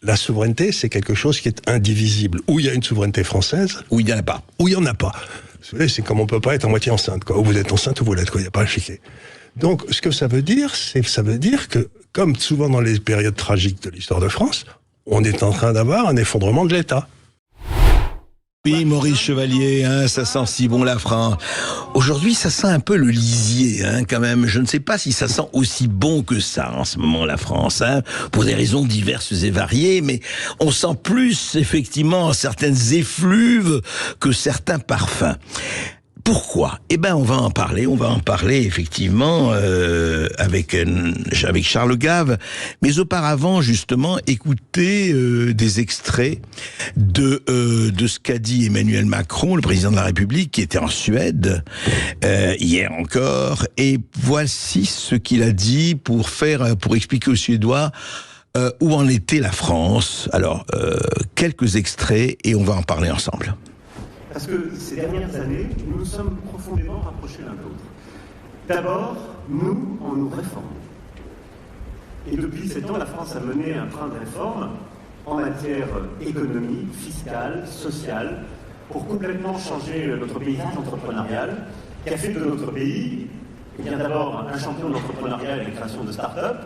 la souveraineté, c'est quelque chose qui est indivisible. Ou il y a une souveraineté française, Ou il n'y en a pas. ou il n'y en a pas. Vous savez, c'est comme on peut pas être à moitié enceinte, quoi. Ou vous êtes enceinte ou vous l'êtes, quoi. Il n'y a pas à chiquer. Donc, ce que ça veut dire, ça veut dire que, comme souvent dans les périodes tragiques de l'histoire de France, on est en train d'avoir un effondrement de l'État. Oui, Maurice Chevalier, ça sent si bon la France. Aujourd'hui, ça sent un peu le lisier, quand même. Je ne sais pas si ça sent aussi bon que ça en ce moment, la France, pour des raisons diverses et variées, mais on sent plus, effectivement, certaines effluves que certains parfums. Pourquoi ? On va en parler effectivement avec Charles Gave, mais auparavant justement écoutez des extraits de ce qu'a dit Emmanuel Macron, le président de la République, qui était en Suède hier encore, et voici ce qu'il a dit pour expliquer aux Suédois où en était la France. Alors quelques extraits et on va en parler ensemble. Parce que ces dernières années, nous nous sommes profondément rapprochés l'un de l'autre. D'abord, nous, en nous réformant. Et depuis 7 ans, la France a mené un train de réforme en matière économique, fiscale, sociale, pour complètement changer notre paysage entrepreneurial, qui a fait de notre pays, d'abord un champion de l'entrepreneuriat et de la création de start-up,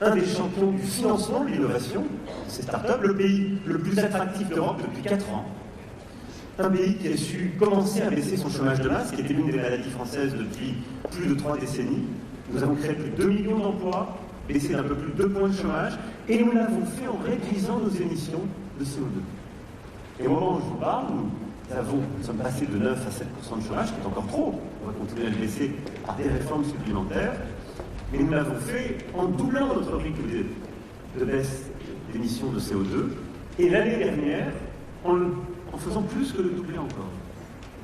un des champions du financement de l'innovation, ces start-up, le pays le plus attractif d'Europe depuis 4 ans. Un pays qui a su commencer à baisser son chômage de masse, qui était l'une des maladies françaises depuis plus de 3 décennies. Nous avons créé plus de 2 millions d'emplois, baissé d'un peu plus de 2 points de chômage, et nous l'avons fait en réduisant nos émissions de CO2. Et au moment où je vous parle, nous sommes passés de 9 à 7% de chômage, qui est encore trop. On va continuer à le baisser par des réformes supplémentaires, mais nous l'avons fait en doublant notre rythme de baisse d'émissions de CO2. Et l'année dernière, en faisant plus que le doubler encore.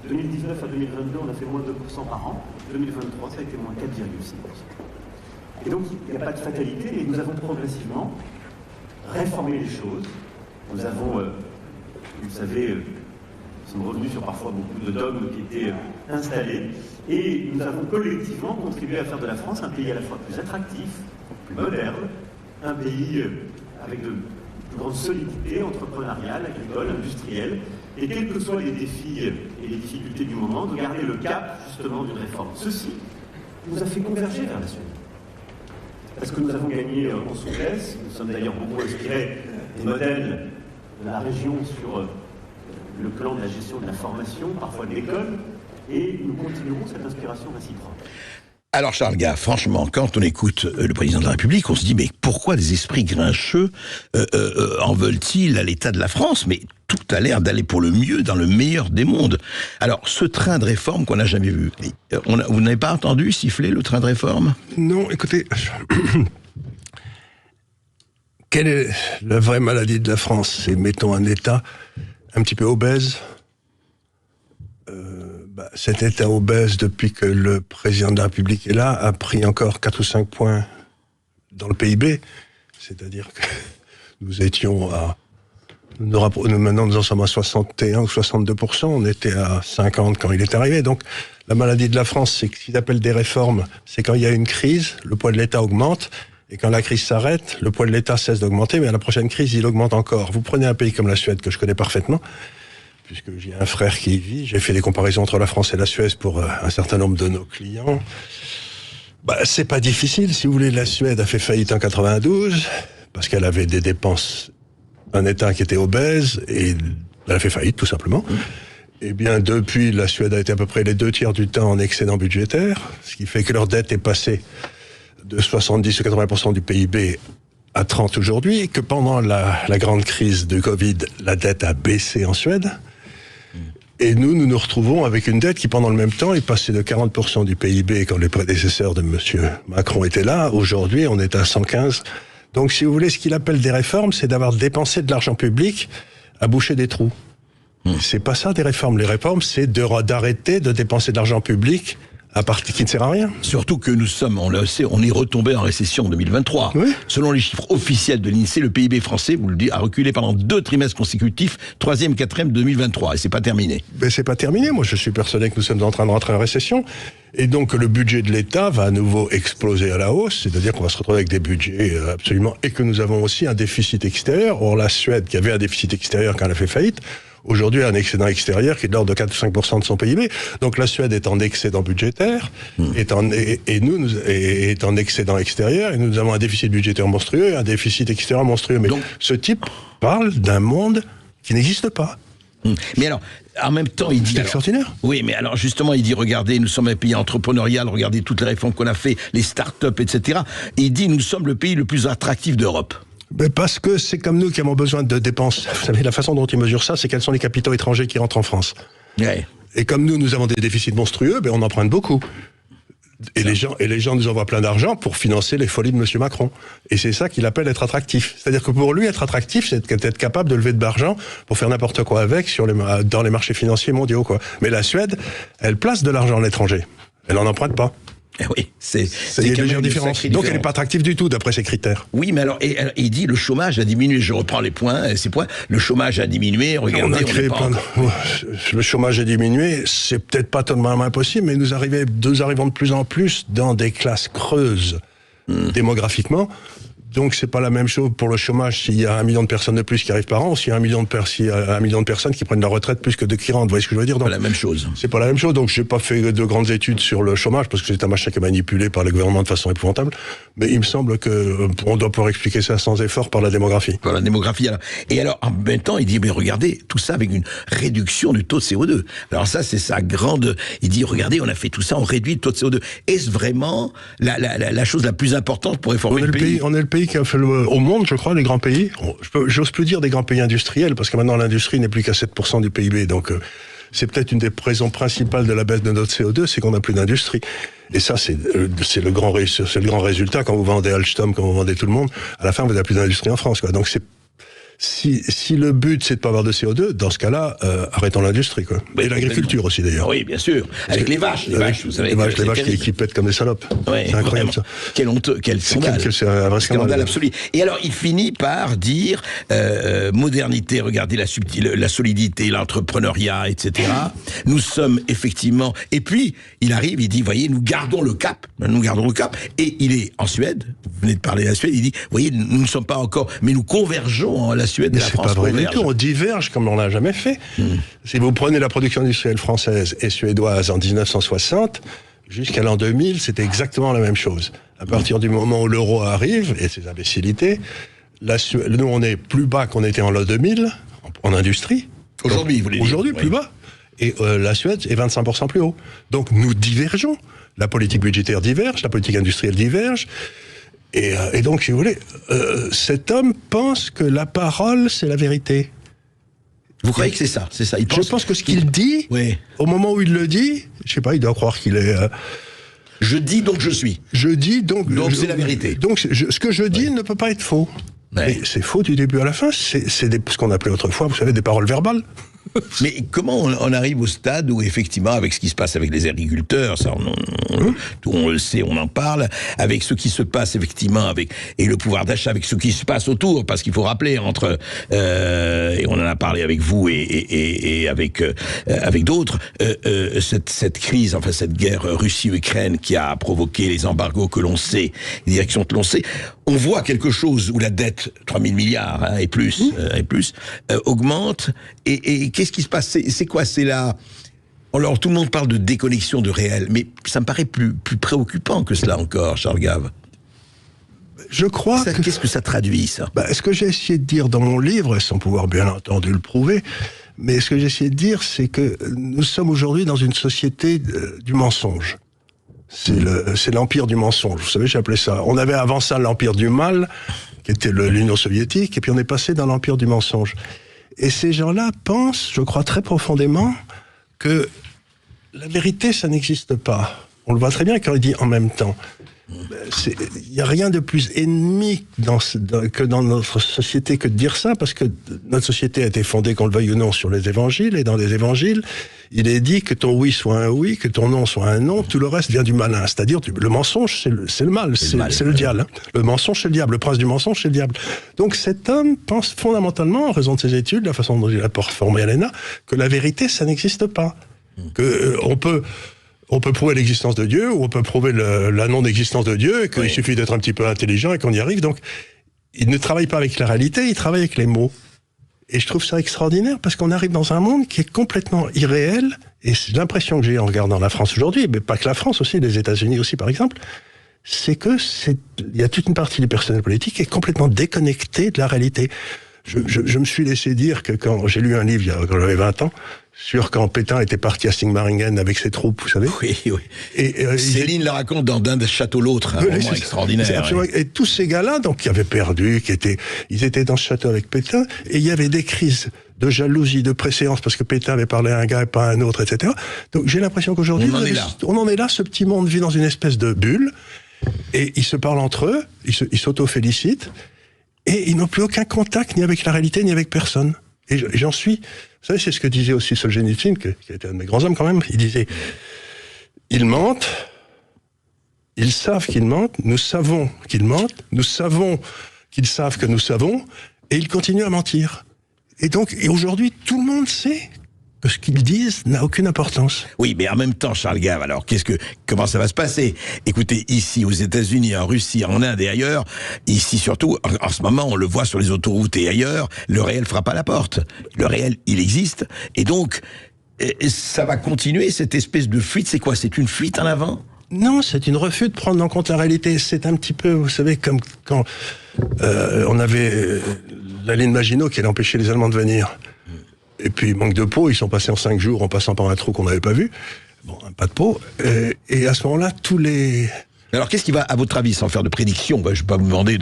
2019 à 2022, on a fait moins de 2% par an. 2023, ça a été moins 4,6%. Et donc, il n'y a pas de fatalité, et nous avons progressivement réformé les choses. Nous avons, vous le savez, nous sommes revenus sur parfois beaucoup de dogmes qui étaient installés, et nous avons collectivement contribué à faire de la France un pays à la fois plus attractif, plus moderne, un pays avec de plus grande solidité entrepreneuriale, agricole, industrielle, et quels que soient les défis et les difficultés du moment, de garder le cap justement d'une réforme. Ceci nous a fait converger vers la Suède. Parce que nous avons gagné en souplesse, nous sommes d'ailleurs beaucoup inspirés des modèles de la région sur le plan de la gestion de la formation, parfois de l'école, et nous continuerons cette inspiration réciproque. Alors Charles Gave, franchement, quand on écoute le président de la République, on se dit mais pourquoi des esprits grincheux en veulent-ils à l'état de la France ? Mais tout a l'air d'aller pour le mieux dans le meilleur des mondes. Alors ce train de réforme qu'on n'a jamais vu, vous n'avez pas entendu siffler le train de réforme ? Non, écoutez, quelle est la vraie maladie de la France ? C'est, mettons, un État un petit peu obèse. Cet État obèse, depuis que le président de la République est là, a pris encore 4 ou 5 points dans le PIB. C'est-à-dire que nous étions à... Maintenant, nous en sommes à 61 ou 62%. On était à 50 quand il est arrivé. Donc, la maladie de la France, c'est que ce qu'ils appellent des réformes, c'est quand il y a une crise, le poids de l'État augmente. Et quand la crise s'arrête, le poids de l'État cesse d'augmenter, mais à la prochaine crise, il augmente encore. Vous prenez un pays comme la Suède, que je connais parfaitement, puisque j'ai un frère qui y vit, j'ai fait des comparaisons entre la France et la Suède pour un certain nombre de nos clients. C'est pas difficile, si vous voulez. La Suède a fait faillite en 92, parce qu'elle avait des dépenses, un État qui était obèse, et elle a fait faillite, tout simplement. Eh bien, depuis, la Suède a été à peu près les 2/3 du temps en excédent budgétaire, ce qui fait que leur dette est passée de 70 ou 80% du PIB à 30 aujourd'hui, et que pendant la grande crise de Covid, la dette a baissé en Suède. Et nous nous retrouvons avec une dette qui, pendant le même temps, est passée de 40% du PIB quand les prédécesseurs de M. Macron étaient là. Aujourd'hui, on est à 115. Donc, si vous voulez, ce qu'il appelle des réformes, c'est d'avoir dépensé de l'argent public à boucher des trous. C'est pas ça, des réformes. Les réformes, c'est d'arrêter de dépenser de l'argent public qui ne sert à rien. Surtout que nous sommes, on le sait, on est retombé en récession en 2023. Oui. Selon les chiffres officiels de l'INSEE, le PIB français, vous le dites, a reculé pendant 2 trimestres consécutifs, 3e, 4e 2023, et c'est pas terminé. Mais c'est pas terminé. Moi, je suis persuadé que nous sommes en train de rentrer en récession. Et donc, le budget de l'État va à nouveau exploser à la hausse. C'est-à-dire qu'on va se retrouver avec des budgets absolument... Et que nous avons aussi un déficit extérieur. Or, la Suède, qui avait un déficit extérieur quand elle a fait faillite, aujourd'hui a un excédent extérieur qui est de l'ordre de 4 ou 5% de son PIB. Donc la Suède est en excédent budgétaire, est en excédent extérieur, et nous avons un déficit budgétaire monstrueux et un déficit extérieur monstrueux. Mais donc, ce type parle d'un monde qui n'existe pas. Mais alors, en même temps, il dit... C'est extraordinaire. Oui, mais alors justement, il dit, regardez, nous sommes un pays entrepreneurial, regardez toutes les réformes qu'on a fait, les start-up, etc. Et il dit, nous sommes le pays le plus attractif d'Europe. Mais parce que c'est comme nous qui avons besoin de dépenses. Vous savez, la façon dont ils mesurent ça, c'est quels sont les capitaux étrangers qui rentrent en France. Ouais. Et comme nous avons des déficits monstrueux, on emprunte beaucoup. Et les gens nous envoient plein d'argent pour financer les folies de M. Macron. Et c'est ça qu'il appelle être attractif. C'est-à-dire que pour lui, être attractif, c'est être capable de lever de l'argent pour faire n'importe quoi avec dans les marchés financiers mondiaux, quoi. Mais la Suède, elle place de l'argent à l'étranger. Elle n'en emprunte pas. Oui, c'est une légère différence. Donc elle n'est pas attractive du tout d'après ces critères. Oui, mais alors, il dit le chômage a diminué. Je reprends les points, ces points. Le chômage a diminué. Regardez, le chômage a diminué. C'est peut-être pas totalement impossible, mais nous arrivons de plus en plus dans des classes creuses démographiquement. Donc c'est pas la même chose pour le chômage s'il y a 1 million de personnes de plus qui arrivent par an, ou s'il y a 1 million de personnes qui prennent leur retraite plus que de qui rentrent. Vous voyez ce que je veux dire? C'est pas la même chose. C'est pas la même chose. Donc j'ai pas fait de grandes études sur le chômage parce que c'est un machin qui est manipulé par le gouvernement de façon épouvantable. Mais il me semble que on doit pouvoir expliquer ça sans effort par la démographie. Par la démographie. Alors. Et alors en même temps, il dit mais regardez tout ça avec une réduction du taux de CO2. Alors ça c'est sa grande. Il dit regardez on a fait tout ça, on réduit le taux de CO2. Est-ce vraiment la chose la plus importante pour réformer le pays? On est le pays qui a fait au monde, je crois, les grands pays. J'ose plus dire des grands pays industriels, parce que maintenant l'industrie n'est plus qu'à 7% du PIB. Donc c'est peut-être une des raisons principales de la baisse de notre CO2, c'est qu'on n'a plus d'industrie. Et ça, c'est le grand résultat quand vous vendez Alstom, quand vous vendez tout le monde. À la fin, vous n'avez plus d'industrie en France, quoi. Donc c'est si le but c'est de pas avoir de CO2, dans ce cas-là, arrêtons l'industrie, quoi. Et l'agriculture aussi d'ailleurs. Oui, bien sûr. Avec les vaches, vous savez. Les vaches qui pètent comme des salopes. Ouais, c'est incroyable ça. Quel honteux, quel scandale. C'est un vrai scandale absolu. Et alors il finit par dire modernité, regardez la solidité, l'entrepreneuriat, etc. Nous sommes effectivement. Et puis il arrive, il dit, voyez, nous gardons le cap. Et il est en Suède. Vous venez de parler de la Suède. Il dit, voyez, nous ne sommes pas encore, mais nous convergeons. La Suède et la France convergent. C'est pas vrai du tout, on diverge comme on l'a jamais fait. Si vous prenez la production industrielle française et suédoise en 1960, jusqu'à l'an 2000, c'était exactement la même chose. À partir du moment où l'euro arrive, et ses imbécilités, nous on est plus bas qu'on était en l'an 2000, en industrie. Aujourd'hui, vous voulez dire. Aujourd'hui, plus bas. Et la Suède est 25% plus haut. Donc nous divergeons. La politique budgétaire diverge, la politique industrielle diverge. Et donc, si vous voulez, cet homme pense que la parole, c'est la vérité. Vous croyez que c'est ça? Je pense que ce qu'il dit, au moment où il le dit, je sais pas, il doit croire qu'il est... Je dis donc je suis. Je dis donc... Donc c'est la vérité. Donc ce que je dis ne peut pas être faux. Mais c'est faux du début à la fin. C'est ce qu'on appelait autrefois, vous savez, des paroles verbales. Mais comment on arrive au stade où effectivement, avec ce qui se passe avec les agriculteurs, ça on le sait, on en parle, avec ce qui se passe effectivement et le pouvoir d'achat, avec ce qui se passe autour, parce qu'il faut rappeler et on en a parlé avec vous et avec d'autres, cette crise, enfin cette guerre Russie-Ukraine qui a provoqué les embargos que l'on sait, les directions que l'on sait, on voit quelque chose où la dette, 3 000 milliards et plus, augmente et qu'est-ce qui se passe? C'est quoi? C'est là. Alors tout le monde parle de déconnexion de réel, mais ça me paraît plus préoccupant que cela encore, Charles Gave. Je crois que... Qu'est-ce que ça traduit, ça? Ce que j'ai essayé de dire dans mon livre, sans pouvoir bien entendu le prouver, mais ce que j'ai essayé de dire, c'est que nous sommes aujourd'hui dans une société du mensonge. C'est l'empire du mensonge. Vous savez, j'ai appelé ça. On avait avant ça l'empire du mal, qui était l'Union soviétique, et puis on est passé dans l'empire du mensonge. Et ces gens-là pensent, je crois très profondément, que la vérité, ça n'existe pas. On le voit très bien quand il dit en même temps. Il n'y a rien de plus ennemi que dans notre société que de dire ça, parce que notre société a été fondée, qu'on le veuille ou non, sur les évangiles, et dans les évangiles, il est dit que ton oui soit un oui, que ton non soit un non, tout le reste vient du malin. C'est-à-dire, le mensonge, c'est le mal, c'est le diable. Hein. Le mensonge, c'est le diable. Le prince du mensonge, c'est le diable. Donc cet homme pense fondamentalement, en raison de ses études, la façon dont il a formé à l'ENA, que la vérité, ça n'existe pas. On peut prouver l'existence de Dieu, ou on peut prouver la non-existence de Dieu, et qu'il suffit d'être un petit peu intelligent et qu'on y arrive. Donc, il ne travaille pas avec la réalité, il travaille avec les mots. Et je trouve ça extraordinaire, parce qu'on arrive dans un monde qui est complètement irréel, et c'est l'impression que j'ai en regardant la France aujourd'hui, mais pas que la France aussi, les États-Unis aussi par exemple, c'est que il y a toute une partie du personnel politique qui est complètement déconnectée de la réalité. Je me suis laissé dire que quand j'ai lu un livre, quand j'avais 20 ans, sur quand Pétain était parti à Sigmaringen avec ses troupes, vous savez. Oui. Et Céline le raconte dans D'un château l'autre, un moment extraordinaire. Et tous ces gars-là, donc, qui avaient perdu, ils étaient dans ce château avec Pétain, et il y avait des crises de jalousie, de préséance, parce que Pétain avait parlé à un gars et pas à un autre, etc. Donc j'ai l'impression qu'aujourd'hui, on en est là, ce petit monde vit dans une espèce de bulle, et ils se parlent entre eux, ils s'auto-félicitent, et ils n'ont plus aucun contact, ni avec la réalité, ni avec personne. Et j'en suis... Vous savez, c'est ce que disait aussi Solzhenitsyn, qui a été un de mes grands hommes quand même. Il disait, ils mentent, ils savent qu'ils mentent, nous savons qu'ils mentent, nous savons qu'ils savent que nous savons, et ils continuent à mentir. Et donc, aujourd'hui, tout le monde sait que ce qu'ils disent n'a aucune importance. Oui, mais en même temps, Charles Gave, alors comment ça va se passer? Écoutez, ici aux États-Unis, en Russie, en Inde et ailleurs, ici surtout, en ce moment, on le voit sur les autoroutes et ailleurs, le réel frappe à la porte. Le réel, il existe, et donc ça va continuer cette espèce de fuite. C'est quoi? C'est une fuite en avant? Non, c'est une refus de prendre en compte la réalité. C'est un petit peu, vous savez, comme quand on avait la ligne Maginot qui allait empêcher les Allemands de venir. Et puis, manque de peau, ils sont passés en 5 jours en passant par un trou qu'on n'avait pas vu. Bon, pas de peau. Et à ce moment-là, tous les... Alors, qu'est-ce qui va, à votre avis, sans faire de prédiction, je ne vais pas vous demander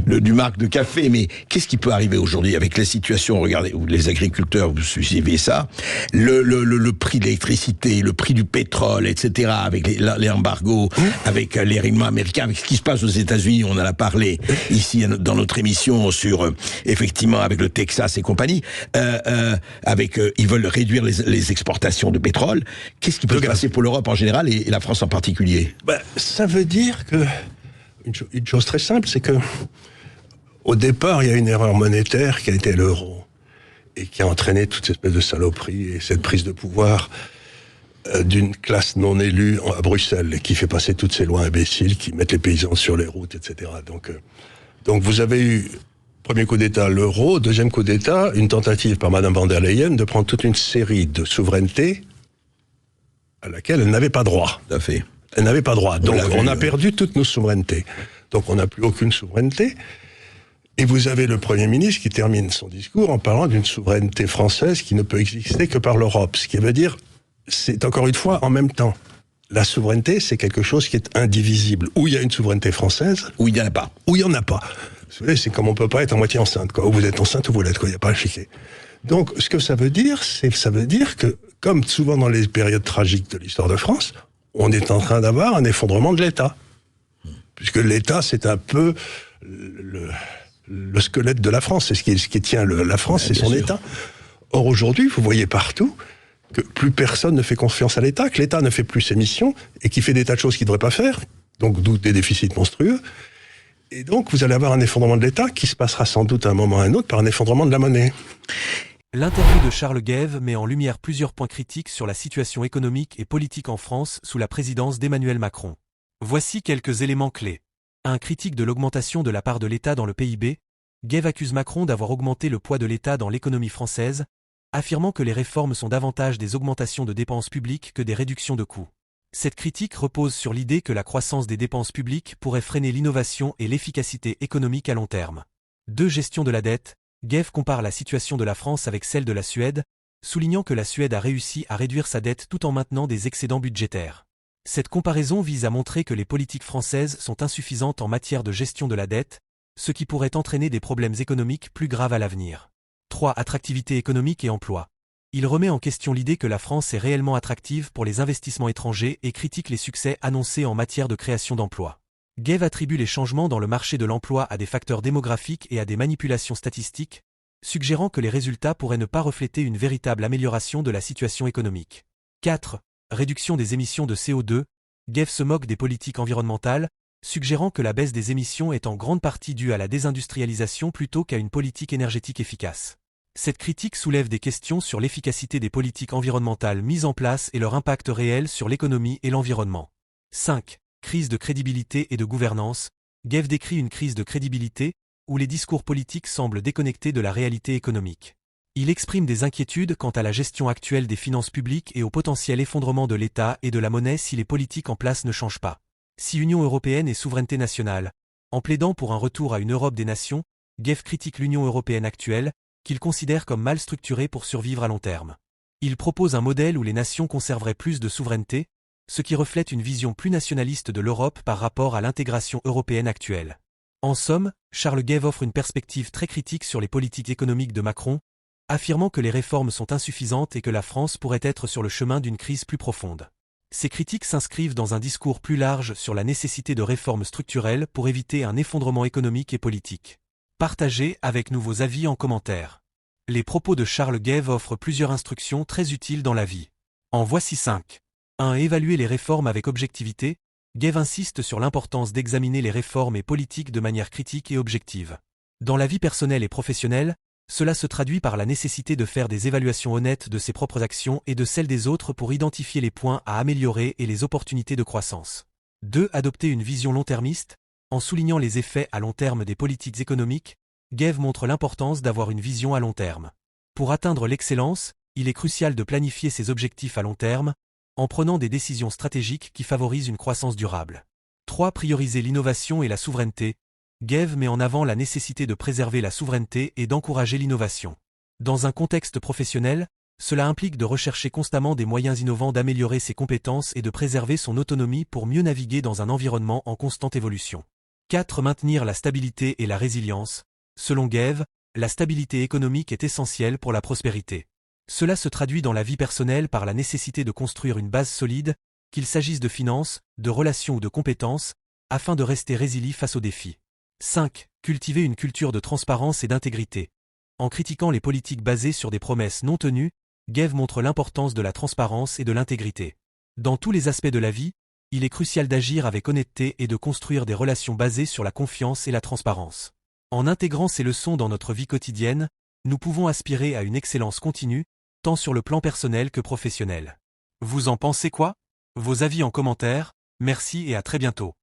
du marque de café, mais qu'est-ce qui peut arriver aujourd'hui avec la situation? Regardez, les agriculteurs, vous suivez ça, le prix de l'électricité, le prix du pétrole, etc., avec les embargos, avec les règlements américains, avec ce qui se passe aux États-Unis, on en a parlé ici dans notre émission sur, effectivement, avec le Texas et compagnie, ils veulent réduire les exportations de pétrole. Qu'est-ce qui peut se passer pour l'Europe en général et la France en particulier? Ça veut dire que une chose très simple, c'est que au départ, il y a une erreur monétaire qui a été l'euro et qui a entraîné toute cette espèce de saloperie et cette prise de pouvoir d'une classe non élue à Bruxelles et qui fait passer toutes ces lois imbéciles qui mettent les paysans sur les routes, etc. Donc vous avez eu, premier coup d'État, l'euro, deuxième coup d'État, une tentative par Madame van der Leyen de prendre toute une série de souverainetés à laquelle elle n'avait pas droit. Tout à fait. Elle n'avait pas droit. Donc, on a perdu toutes nos souverainetés. Donc, on n'a plus aucune souveraineté. Et vous avez le Premier ministre qui termine son discours en parlant d'une souveraineté française qui ne peut exister que par l'Europe. Ce qui veut dire, c'est encore une fois en même temps. La souveraineté, c'est quelque chose qui est indivisible. Ou il y a une souveraineté française. Ou il n'y en a pas. Ou il n'y en a pas. Vous savez, c'est comme on peut pas être à moitié enceinte, quoi. Ou vous êtes enceinte ou vous l'êtes, quoi. Il n'y a pas à chiquer. Donc, ce que ça veut dire que, comme souvent dans les périodes tragiques de l'histoire de France, on est en train d'avoir un effondrement de l'État. Puisque l'État, c'est un peu le squelette de la France. C'est ce qui tient la France, c'est son État. Or, aujourd'hui, vous voyez partout que plus personne ne fait confiance à l'État, que l'État ne fait plus ses missions, et qui fait des tas de choses qu'il ne devrait pas faire, donc d'où des déficits monstrueux. Et donc, vous allez avoir un effondrement de l'État qui se passera sans doute à un moment ou à un autre par un effondrement de la monnaie. L'interview de Charles Gave met en lumière plusieurs points critiques sur la situation économique et politique en France sous la présidence d'Emmanuel Macron. Voici quelques éléments clés. Un critique de l'augmentation de la part de l'État dans le PIB, Gave accuse Macron d'avoir augmenté le poids de l'État dans l'économie française, affirmant que les réformes sont davantage des augmentations de dépenses publiques que des réductions de coûts. Cette critique repose sur l'idée que la croissance des dépenses publiques pourrait freiner l'innovation et l'efficacité économique à long terme. 2. Gestion de la dette. Gave compare la situation de la France avec celle de la Suède, soulignant que la Suède a réussi à réduire sa dette tout en maintenant des excédents budgétaires. Cette comparaison vise à montrer que les politiques françaises sont insuffisantes en matière de gestion de la dette, ce qui pourrait entraîner des problèmes économiques plus graves à l'avenir. 3. Attractivité économique et emploi. Il remet en question l'idée que la France est réellement attractive pour les investissements étrangers et critique les succès annoncés en matière de création d'emplois. Gev attribue les changements dans le marché de l'emploi à des facteurs démographiques et à des manipulations statistiques, suggérant que les résultats pourraient ne pas refléter une véritable amélioration de la situation économique. 4. Réduction des émissions de CO2. Gev se moque des politiques environnementales, suggérant que la baisse des émissions est en grande partie due à la désindustrialisation plutôt qu'à une politique énergétique efficace. Cette critique soulève des questions sur l'efficacité des politiques environnementales mises en place et leur impact réel sur l'économie et l'environnement. 5. Crise de crédibilité et de gouvernance. Gev décrit une crise de crédibilité, où les discours politiques semblent déconnectés de la réalité économique. Il exprime des inquiétudes quant à la gestion actuelle des finances publiques et au potentiel effondrement de l'État et de la monnaie si les politiques en place ne changent pas. Si Union européenne et souveraineté nationale. En plaidant pour un retour à une Europe des nations, Gev critique l'Union européenne actuelle, qu'il considère comme mal structurée pour survivre à long terme. Il propose un modèle où les nations conserveraient plus de souveraineté, ce qui reflète une vision plus nationaliste de l'Europe par rapport à l'intégration européenne actuelle. En somme, Charles Gev offre une perspective très critique sur les politiques économiques de Macron, affirmant que les réformes sont insuffisantes et que la France pourrait être sur le chemin d'une crise plus profonde. Ces critiques s'inscrivent dans un discours plus large sur la nécessité de réformes structurelles pour éviter un effondrement économique et politique. Partagez avec nous vos avis en commentaire. Les propos de Charles Gev offrent plusieurs instructions très utiles dans la vie. En voici 5. 1. Évaluer les réformes avec objectivité. Gev insiste sur l'importance d'examiner les réformes et politiques de manière critique et objective. Dans la vie personnelle et professionnelle, cela se traduit par la nécessité de faire des évaluations honnêtes de ses propres actions et de celles des autres pour identifier les points à améliorer et les opportunités de croissance. 2. Adopter une vision long-termiste. En soulignant les effets à long terme des politiques économiques, Gev montre l'importance d'avoir une vision à long terme. Pour atteindre l'excellence, il est crucial de planifier ses objectifs à long terme, en prenant des décisions stratégiques qui favorisent une croissance durable. 3. Prioriser l'innovation et la souveraineté. Gev met en avant la nécessité de préserver la souveraineté et d'encourager l'innovation. Dans un contexte professionnel, cela implique de rechercher constamment des moyens innovants d'améliorer ses compétences et de préserver son autonomie pour mieux naviguer dans un environnement en constante évolution. 4. Maintenir la stabilité et la résilience. Selon Gev, la stabilité économique est essentielle pour la prospérité. Cela se traduit dans la vie personnelle par la nécessité de construire une base solide, qu'il s'agisse de finances, de relations ou de compétences, afin de rester résilient face aux défis. 5. Cultiver une culture de transparence et d'intégrité. En critiquant les politiques basées sur des promesses non tenues, Gev montre l'importance de la transparence et de l'intégrité. Dans tous les aspects de la vie, il est crucial d'agir avec honnêteté et de construire des relations basées sur la confiance et la transparence. En intégrant ces leçons dans notre vie quotidienne, nous pouvons aspirer à une excellence continue, tant sur le plan personnel que professionnel. Vous en pensez quoi? Vos avis en commentaire, merci et à très bientôt.